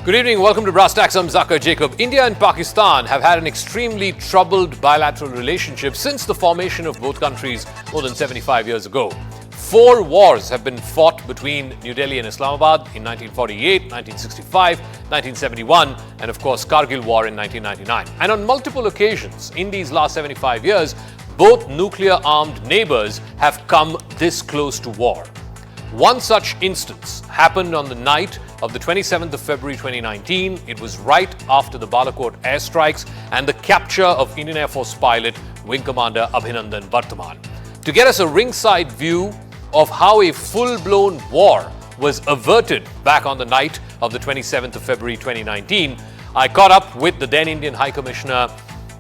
Good evening. Welcome to Brass Tacks. I'm Zakir Jacob. India and Pakistan have had an extremely troubled bilateral relationship since the formation of both countries more than 75 years ago. 4 wars have been fought between New Delhi and Islamabad in 1948, 1965, 1971, and of course Kargil War in 1999. And on multiple occasions in these last 75 years, both nuclear-armed neighbors have come this close to war. One such instance happened on the night of the 27th of February 2019. It was right after the Balakot airstrikes and the capture of Indian Air Force pilot Wing Commander Abhinandan Varthaman. To get us a ringside view of how a full-blown war was averted back on the night of the 27th of February 2019, I caught up with the then Indian High Commissioner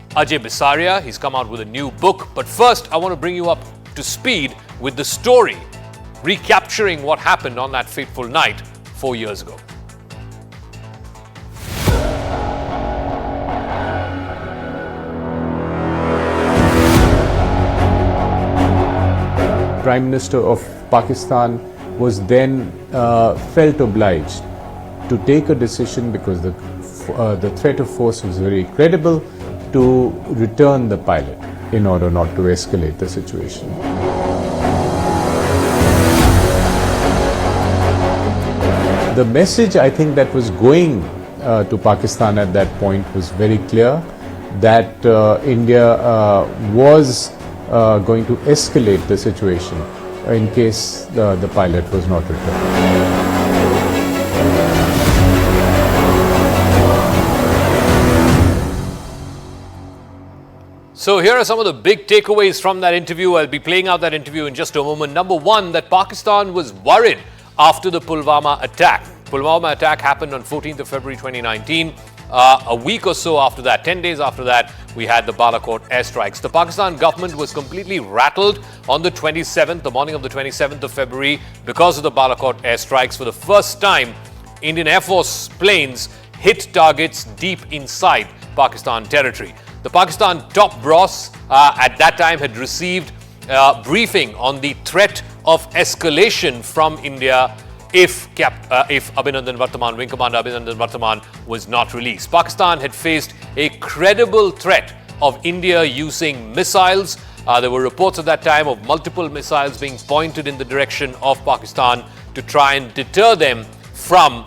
Ajay Bisaria. He's come out with a new book. But first, I want to bring you up to speed with the story recapturing what happened on that fateful night 4 years ago. Prime Minister of Pakistan was then felt obliged to take a decision because the threat of force was very credible to return the pilot in order not to escalate the situation. The message I think that was going to Pakistan at that point was very clear, that India was going to escalate the situation in case the pilot was not returned. So here are some of the big takeaways from that interview. I'll be playing out that interview in just a moment. Number one, that Pakistan was worried after the Pulwama attack. Pulwama attack happened on 14th of February 2019. A week or so after that, 10 days after that, we had the Balakot airstrikes. The Pakistan government was completely rattled on the 27th, the morning of the 27th of February, because of the Balakot airstrikes. For the first time, Indian Air Force planes hit targets deep inside Pakistan territory. The Pakistan top brass at that time had received a briefing on the threat of escalation from India if Abhinandan Varthaman, Wing Commander Abhinandan Varthaman, was not released. Pakistan had faced a credible threat of India using missiles. There were reports at that time of multiple missiles being pointed in the direction of Pakistan to try and deter them from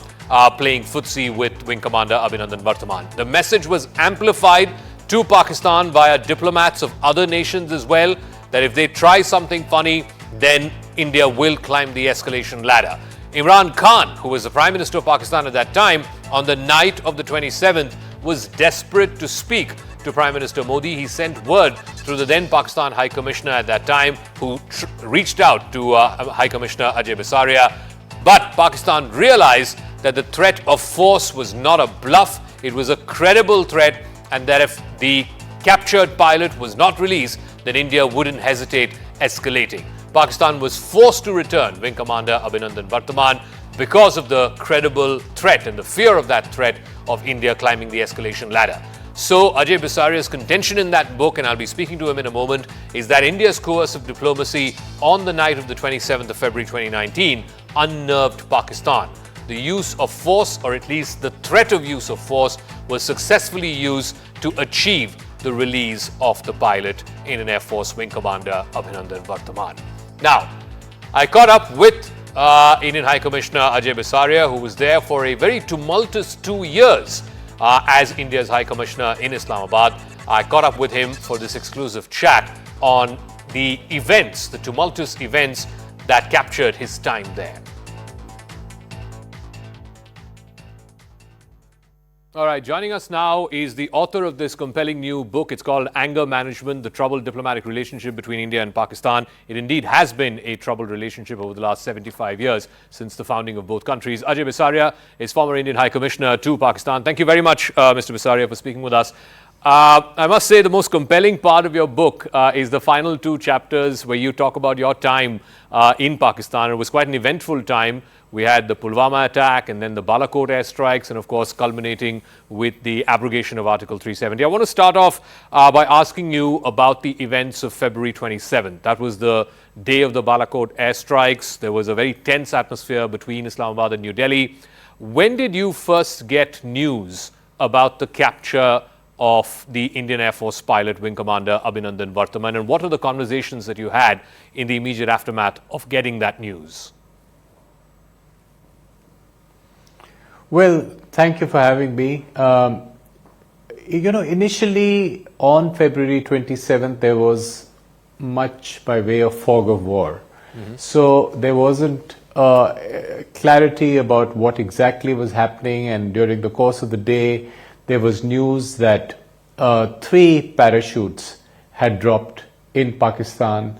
playing footsie with Wing Commander Abhinandan Varthaman. The message was amplified to Pakistan via diplomats of other nations as well, that if they try something funny, then India will climb the escalation ladder. Imran Khan, who was the Prime Minister of Pakistan at that time, on the night of the 27th, was desperate to speak to Prime Minister Modi. He sent word through the then Pakistan High Commissioner at that time, who reached out to High Commissioner Ajay Bisaria. But Pakistan realized that the threat of force was not a bluff, it was a credible threat, and that if the captured pilot was not released, then India wouldn't hesitate escalating. Pakistan was forced to return Wing Commander Abhinandan Varthaman because of the credible threat and the fear of that threat of India climbing the escalation ladder. So Ajay Bisaria's contention in that book, and I'll be speaking to him in a moment, is that India's coercive diplomacy on the night of the 27th of February 2019 unnerved Pakistan. The use of force, or at least the threat of use of force, was successfully used to achieve the release of the pilot, Indian Air Force Wing Commander Abhinandan Varthaman. Now, I caught up with Indian High Commissioner Ajay Bisaria, who was there for a very tumultuous 2 years as India's High Commissioner in Islamabad. I caught up with him for this exclusive chat on the events, the tumultuous events that captured his time there. All right, joining us now is the author of this compelling new book. It's called Anger Management, The Troubled Diplomatic Relationship Between India and Pakistan. It indeed has been a troubled relationship over the last 75 years since the founding of both countries. Ajay Bisaria is former Indian High Commissioner to Pakistan. Thank you very much, Mr. Bisaria, for speaking with us. I must say the most compelling part of your book is the final 2 chapters where you talk about your time in Pakistan. It was quite an eventful time. We had the Pulwama attack and then the Balakot airstrikes, and of course culminating with the abrogation of Article 370. I want to start off by asking you about the events of February 27th. That was the day of the Balakot airstrikes. There was a very tense atmosphere between Islamabad and New Delhi. when did you first get news about the capture of the Indian Air Force pilot, Wing Commander Abhinandan Varthaman, and what are the conversations that you had in the immediate aftermath of getting that news? Well, thank you for having me. Initially on February 27th, there was much by way of fog of war. So there wasn't clarity about what exactly was happening, and during the course of the day, there was news that 3 parachutes had dropped in Pakistan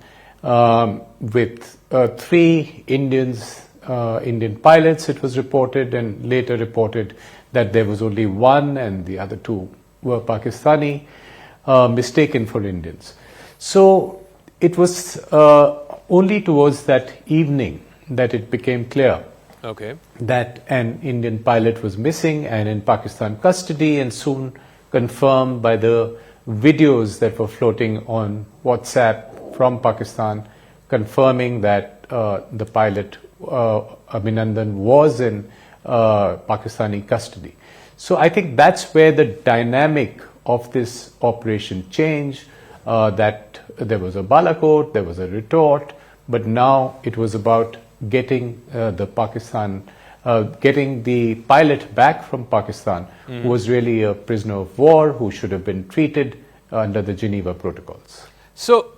with 3 Indian pilots, it was reported, and later reported that there was only 1 and the other 2 were Pakistani, mistaken for Indians. So it was only towards that evening that it became clear that an Indian pilot was missing and in Pakistan custody, and soon confirmed by the videos that were floating on WhatsApp from Pakistan confirming that the pilot Abhinandan was in Pakistani custody. So I think that's where the dynamic of this operation changed, that there was a Balakot, there was a retort, but now it was about getting the pilot back from Pakistan, who was really a prisoner of war, who should have been treated under the Geneva Protocols. So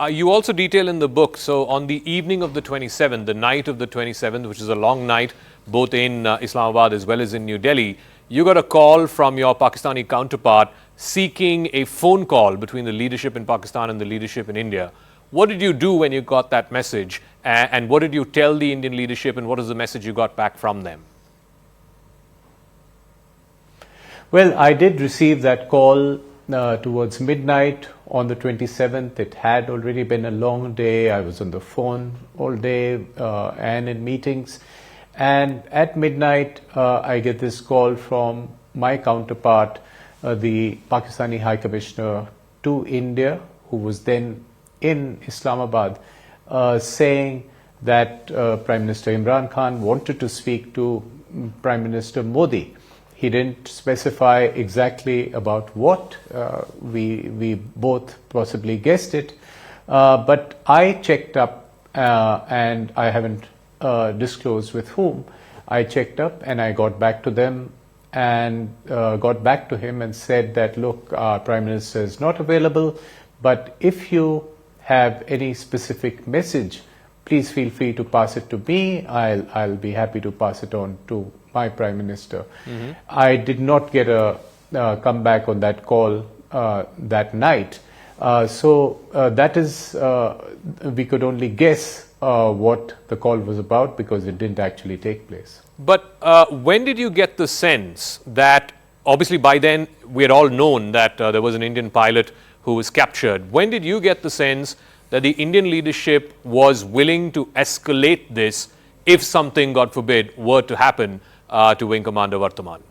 you also detail in the book, so on the evening of the 27th, the night of the 27th, which is a long night, both in Islamabad as well as in New Delhi, you got a call from your Pakistani counterpart seeking a phone call between the leadership in Pakistan and the leadership in India. What did you do when you got that message, and what did you tell the Indian leadership, and what is the message you got back from them? Well, I did receive that call towards midnight on the 27th. It had already been a long day. I was on the phone all day and in meetings. And at midnight, I get this call from my counterpart, the Pakistani High Commissioner to India, who was then in Islamabad, saying that Prime Minister Imran Khan wanted to speak to Prime Minister Modi. He didn't specify exactly about what. We both possibly guessed it. But I checked up, and I haven't disclosed with whom. I checked up and I got back to them and got back to him and said that, look, our Prime Minister is not available, but if you have any specific message, please feel free to pass it to me. I'll be happy to pass it on to my Prime Minister. I did not get a comeback on that call that night. So that is, we could only guess what the call was about because it didn't actually take place. But when did you get the sense that, obviously by then we had all known that there was an Indian pilot who was captured. When did you get the sense that the Indian leadership was willing to escalate this if something, God forbid, were to happen to Wing Commander Varthaman?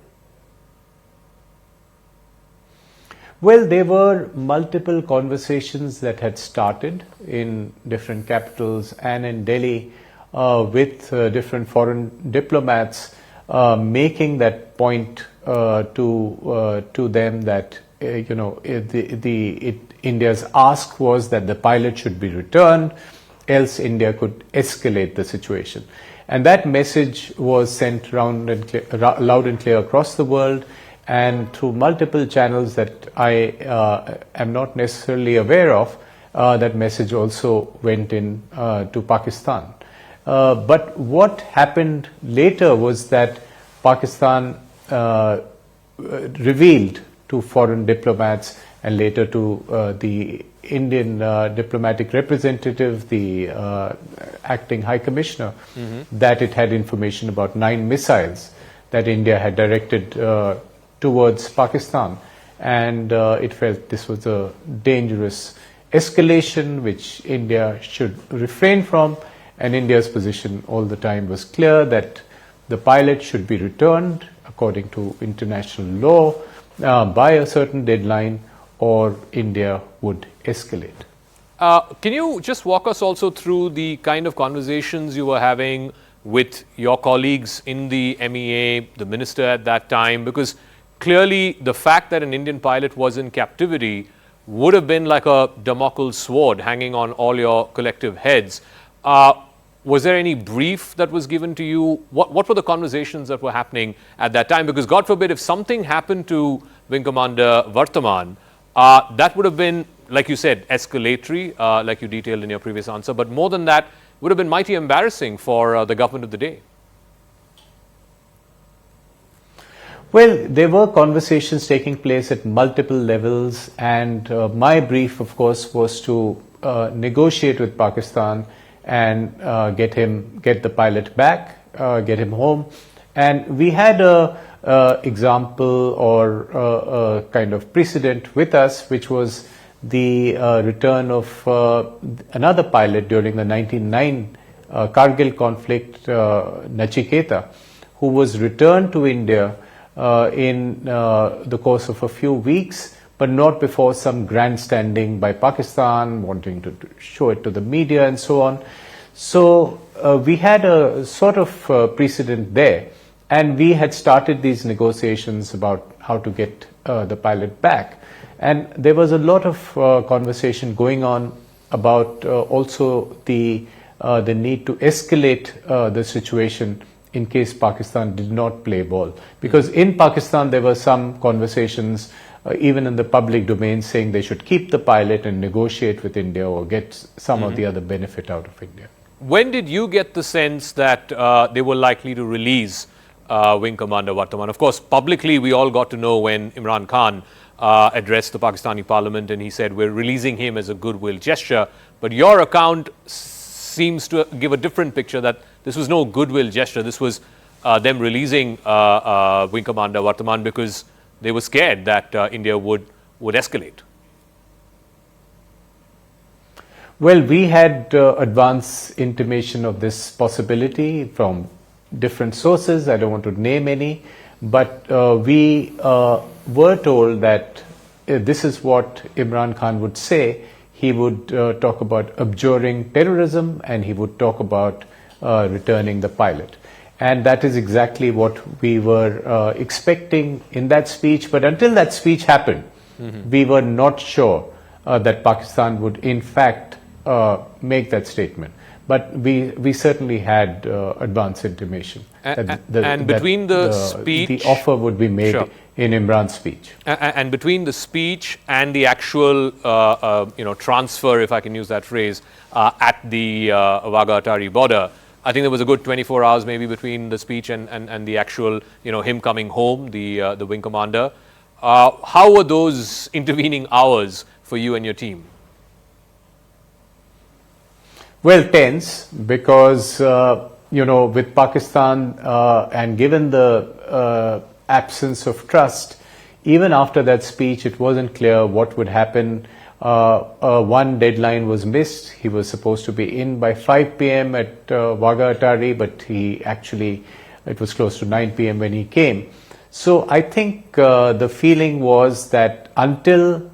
Well, there were multiple conversations that had started in different capitals and in Delhi with different foreign diplomats making that point to them that India's ask was that the pilot should be returned, else India could escalate the situation. And that message was sent loud and clear across the world, and through multiple channels that I am not necessarily aware of, that message also went in to Pakistan. But what happened later was that Pakistan revealed to foreign diplomats and later to the Indian diplomatic representative, the acting High Commissioner, that it had information about 9 missiles that India had directed towards Pakistan, and it felt this was a dangerous escalation which India should refrain from, and India's position all the time was clear that the pilot should be returned according to international law by a certain deadline, or India would escalate. Can you just walk us also through the kind of conversations you were having with your colleagues in the MEA, the minister at that time? Because clearly the fact that an Indian pilot was in captivity would have been like a Damocles sword hanging on all your collective heads. Was there any brief that was given to you? What were the conversations that were happening at that time? Because God forbid, if something happened to Wing Commander Vartaman, that would have been, like you said, escalatory, like you detailed in your previous answer. But more than that, would have been mighty embarrassing for the government of the day. Well, there were conversations taking place at multiple levels, and my brief, of course, was to negotiate with Pakistan and get the pilot back, get him home. And we had a example or a kind of precedent with us, which was the return of another pilot during the 1909 Kargil conflict, Nachiketa, who was returned to India in the course of a few weeks, but not before some grandstanding by Pakistan, wanting to show it to the media and so on. So we had a sort of precedent there, and we had started these negotiations about how to get the pilot back. And there was a lot of conversation going on about also the need to escalate the situation in case Pakistan did not play ball. Because in Pakistan there were some conversations, even in the public domain, saying they should keep the pilot and negotiate with India or get some of the other benefit out of India. When did you get the sense that they were likely to release Wing Commander Vartaman? Of course, publicly we all got to know when Imran Khan addressed the Pakistani parliament and he said, we're releasing him as a goodwill gesture. But your account seems to give a different picture, that this was no goodwill gesture. This was them releasing Wing Commander Vartaman because they were scared that India would escalate. Well, we had advance intimation of this possibility from different sources. I don't want to name any, but we were told that this is what Imran Khan would say. He would talk about abjuring terrorism, and he would talk about returning the pilot. And that is exactly what we were expecting in that speech. But until that speech happened, we were not sure that Pakistan would in fact make that statement. But we certainly had advance intimation and between the speech, the offer would be made in Imran's speech. And between the speech and the actual transfer, if I can use that phrase, at the Wagah-Atari border, I think there was a good 24 hours maybe between the speech and the actual, him coming home, the wing commander. How were those intervening hours for you and your team? Well, tense, because, with Pakistan and given the absence of trust, even after that speech, it wasn't clear what would happen. One deadline was missed. He was supposed to be in by 5 p.m. at Wagah-Atari, but it was close to 9 p.m. when he came. So I think the feeling was that until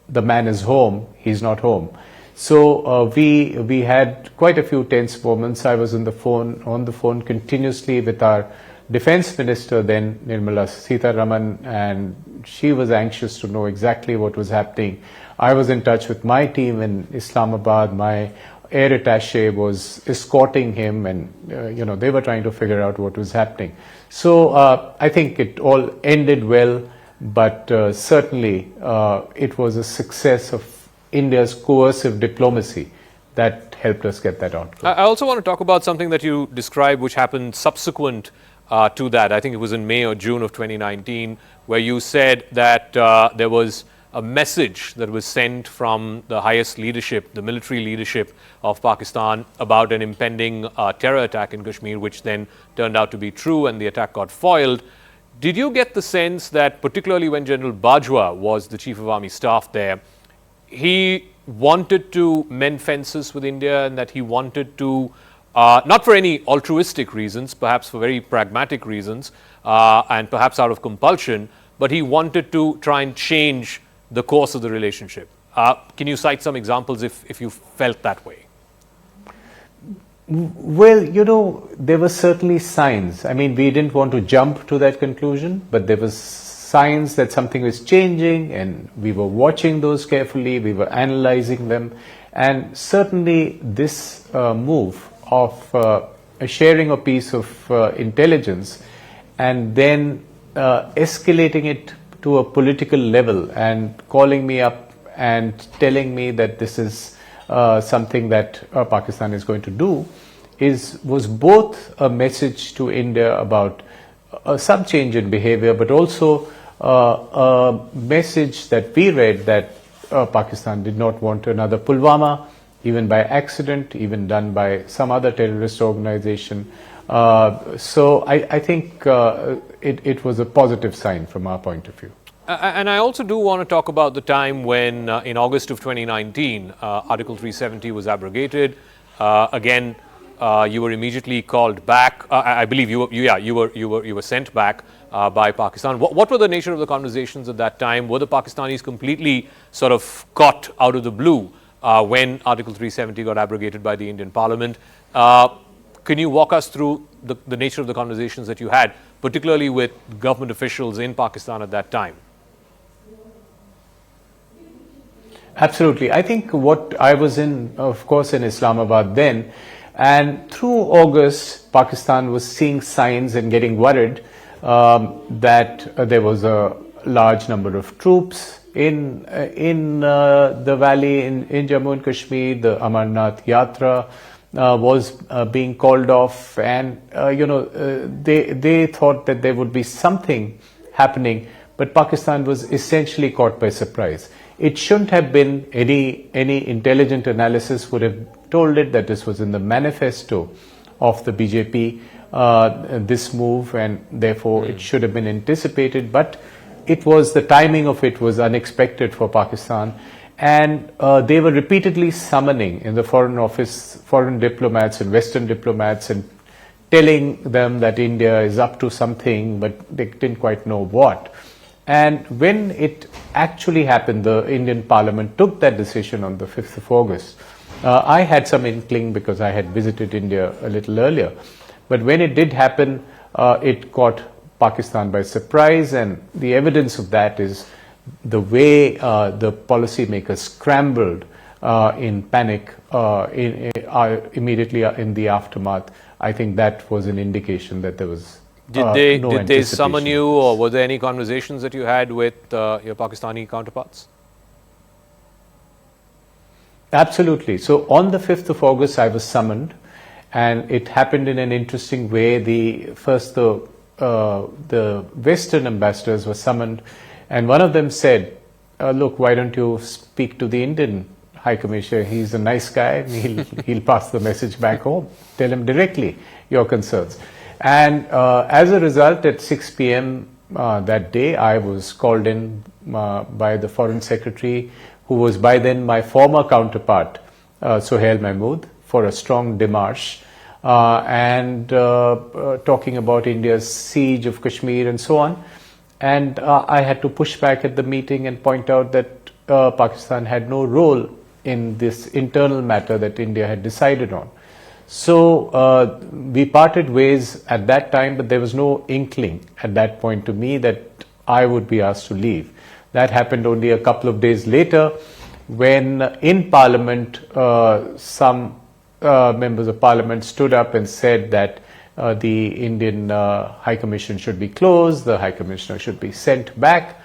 the man is home, he's not home. So we had quite a few tense moments. I was on the phone continuously with our defense minister then, Nirmala Sitharaman, and she was anxious to know exactly what was happening. I was in touch with my team in Islamabad. My air attaché was escorting him, and they were trying to figure out what was happening. So I think it all ended well, but certainly it was a success of India's coercive diplomacy that helped us get that outcome. I also want to talk about something that you described which happened subsequent to that. I think it was in May or June of 2019, where you said that there was a message that was sent from the highest leadership, the military leadership of Pakistan, about an impending terror attack in Kashmir, which then turned out to be true and the attack got foiled. Did you get the sense that, particularly when General Bajwa was the Chief of Army Staff there, he wanted to mend fences with India, and that he wanted to, not for any altruistic reasons, perhaps for very pragmatic reasons, and perhaps out of compulsion, but he wanted to try and change the course of the relationship? Can you cite some examples if you felt that way? Well, there were certainly signs. I mean, we didn't want to jump to that conclusion, but there was signs that something was changing, and we were watching those carefully, we were analyzing them, and certainly this move of sharing a piece of intelligence and then escalating it to a political level and calling me up and telling me that this is something that Pakistan is going to do was both a message to India about some change in behavior, but also a message that we read that Pakistan did not want another Pulwama, even by accident, even done by some other terrorist organization. So I think it was a positive sign from our point of view. And I also do want to talk about the time when, in August of 2019, Article 370 was abrogated. Again, you were immediately called back. I believe you were sent back by Pakistan. What were the nature of the conversations at that time? Were the Pakistanis completely sort of caught out of the blue when Article 370 got abrogated by the Indian Parliament? Can you walk us through the nature of the conversations that you had, particularly with government officials in Pakistan at that time? Absolutely. I think what I was in, of course, in Islamabad then, and through August, Pakistan was seeing signs and getting worried that there was a large number of troops in the valley in Jammu and Kashmir. The Amarnath Yatra was being called off, and they thought that there would be something happening, but Pakistan was essentially caught by surprise. It shouldn't have been any intelligent analysis would have told it that this was in the manifesto of the BJP, this move, and therefore it should have been anticipated, but the timing of it was unexpected for Pakistan, and they were repeatedly summoning in the Foreign Office foreign diplomats and Western diplomats and telling them that India is up to something, but they didn't quite know what. And when it actually happened, the Indian Parliament took that decision on the 5th of August. I had some inkling because I had visited India a little earlier. But when it did happen, it caught Pakistan by surprise, and the evidence of that is the way the policymakers scrambled in panic immediately in the aftermath. I think that was an indication that there was Did they summon you, or were there any conversations that you had with your Pakistani counterparts? Absolutely. So on the 5th of August, I was summoned, and it happened in an interesting way. The Western ambassadors were summoned, and one of them said, look, why don't you speak to the Indian High Commissioner? He's a nice guy. He'll pass the message back home. Tell him directly your concerns. And as a result, at 6 p.m. That day, I was called in by the Foreign Secretary, who was by then my former counterpart, Sohail Mahmood, for a strong démarche and talking about India's siege of Kashmir and so on. And I had to push back at the meeting and point out that Pakistan had no role in this internal matter that India had decided on. So we parted ways at that time, but there was no inkling at that point to me that I would be asked to leave. That happened only a couple of days later when in Parliament some members of Parliament stood up and said that the Indian High Commission should be closed, the High Commissioner should be sent back,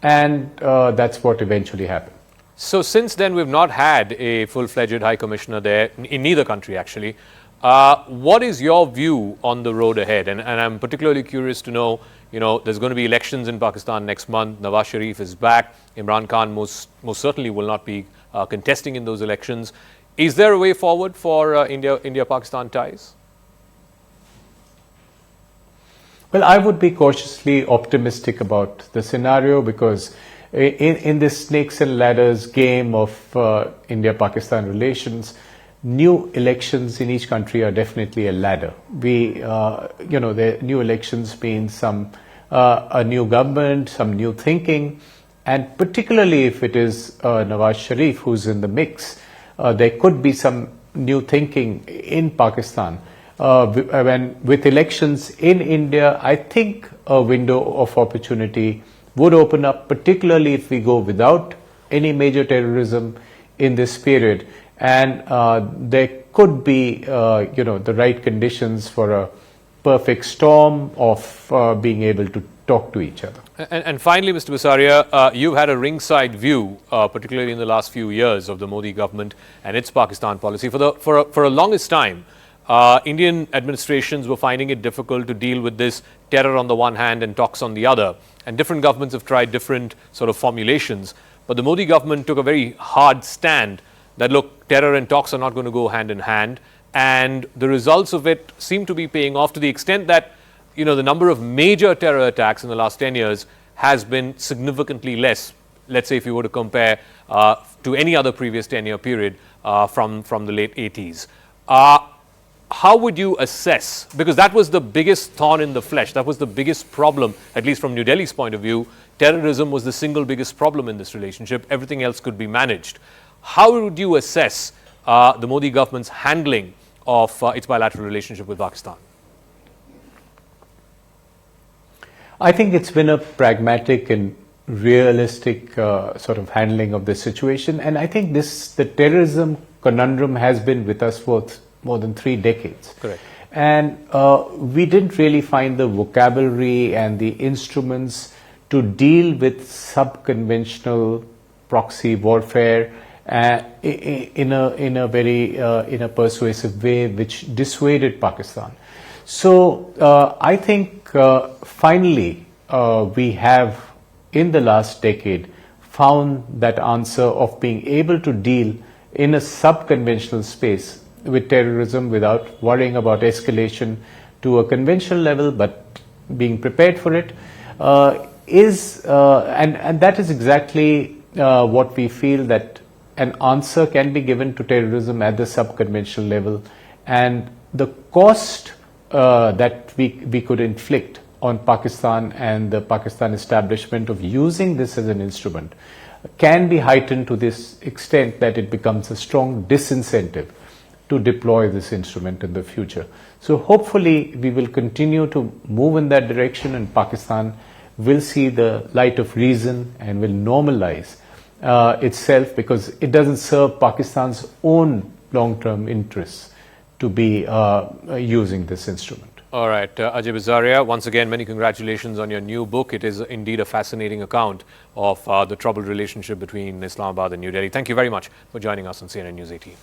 and that's what eventually happened. So since then, we've not had a full-fledged High Commissioner there, in neither country actually. What is your view on the road ahead? And I'm particularly curious to know, there's going to be elections in Pakistan next month. Nawaz Sharif is back. Imran Khan most certainly will not be contesting in those elections. Is there a way forward for India-Pakistan ties? Well, I would be cautiously optimistic about the scenario because in this snakes and ladders game of India-Pakistan relations, new elections in each country are definitely a ladder. The new elections mean a new government, some new thinking, and particularly if it is Nawaz Sharif who's in the mix, there could be some new thinking in Pakistan. With elections in India, I think a window of opportunity would open up, particularly if we go without any major terrorism in this period, and there could be, the right conditions for a perfect storm of being able to talk to each other. And finally, Mr. Bisaria, you've had a ringside view, particularly in the last few years, of the Modi government and its Pakistan policy. For a longest time, Indian administrations were finding it difficult to deal with this terror on the one hand and talks on the other. And different governments have tried different sort of formulations. But the Modi government took a very hard stand that, look, terror and talks are not going to go hand in hand. And the results of it seem to be paying off to the extent that, the number of major terror attacks in the last 10 years has been significantly less, let's say if you were to compare to any other previous 10-year period from the late 80s. How would you assess, because that was the biggest thorn in the flesh, that was the biggest problem, at least from New Delhi's point of view. Terrorism was the single biggest problem in this relationship. Everything else could be managed. How would you assess the Modi government's handling of its bilateral relationship with Pakistan? I think it's been a pragmatic and realistic sort of handling of the situation, and I think the terrorism conundrum has been with us for more than 3 decades. Correct. And we didn't really find the vocabulary and the instruments to deal with sub-conventional proxy warfare in a very persuasive way, which dissuaded Pakistan. So I think finally we have, in the last decade, found that answer of being able to deal in a sub-conventional space with terrorism without worrying about escalation to a conventional level, but being prepared for it, and that is exactly what we feel, that an answer can be given to terrorism at the sub-conventional level, and the cost that we could inflict on Pakistan and the Pakistan establishment of using this as an instrument can be heightened to this extent that it becomes a strong disincentive to deploy this instrument in the future. So hopefully we will continue to move in that direction, and Pakistan will see the light of reason and will normalize itself, because it doesn't serve Pakistan's own long-term interests to be using this instrument. All right, Ajay Bisaria, once again, many congratulations on your new book. It is indeed a fascinating account of the troubled relationship between Islamabad and New Delhi. Thank you very much for joining us on CNN News 18.